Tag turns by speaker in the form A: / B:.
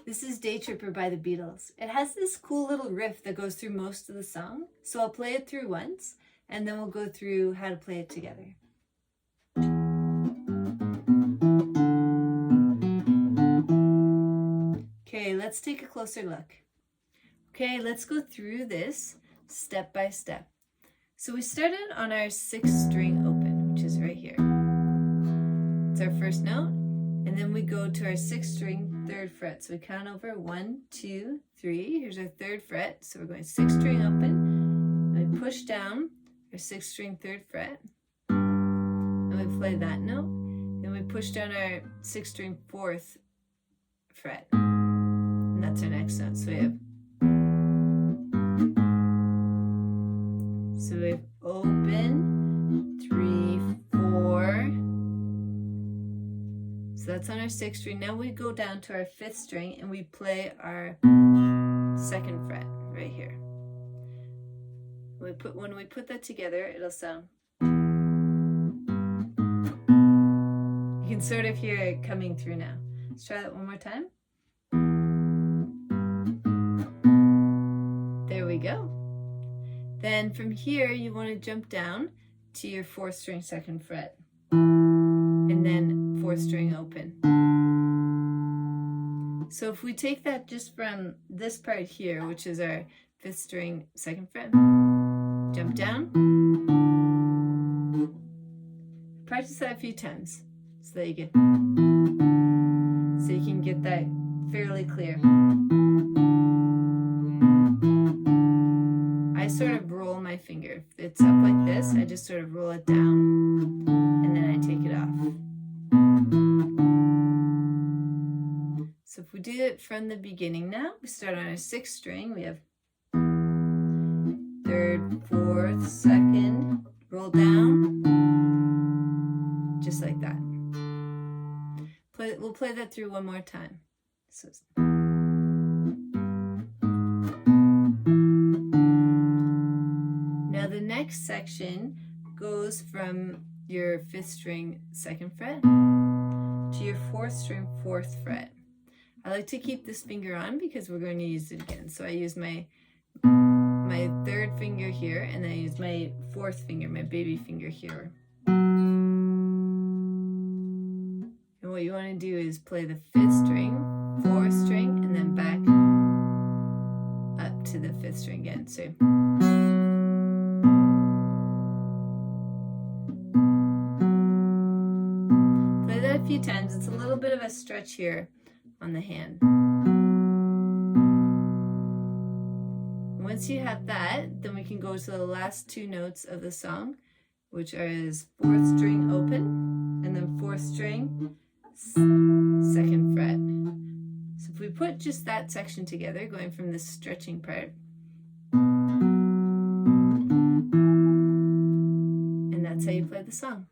A: This is Day Tripper by the Beatles. It has this cool little riff that goes through most of the song. So I'll play it through once, and then we'll go through how to play it together. Okay, let's take a closer look. Okay, let's go through this step by step. So we started on our 6th string open, which is right here. It's our first note. And then we go to our 6th string, 3rd fret. So we count over 1, 2, 3. Here's our 3rd fret. So we're going 6th string open. And we push down our 6th string, 3rd fret. And we play that note. Then we push down our 6th string, 4th fret. And that's our next note. So we have open, 3, 4. So that's on our 6th string. Now we go down to our 5th string and we play our 2nd fret right here. When we put that together, it'll sound. You can sort of hear it coming through now. Let's try that one more time. There we go. Then from here, you want to jump down to your 4th string, 2nd fret. And then 4th string open. So if we take that just from this part here, which is our 5th string, 2nd fret, jump down. Practice that a few times so you can get that fairly clear. I sort of roll my finger. If it's up like this, I just sort of roll it down and then I take it off. So if we do it from the beginning now, we start on our 6th string. We have 3rd, 4th, 2nd, roll down, just like that. We'll play that through one more time. So now the next section goes from your 5th string, 2nd fret to your 4th string, 4th fret. I like to keep this finger on because we're going to use it again. So I use my 3rd finger here, and then I use my 4th finger, my baby finger here. And what you want to do is play the 5th string, 4th string, and then back up to the 5th string again. So play that a few times. It's a little bit of a stretch here on the hand. Once you have that, then we can go to the last 2 notes of the song, which is 4th string open and then 4th string, 2nd fret. So if we put just that section together, going from this stretching part, and that's how you play the song.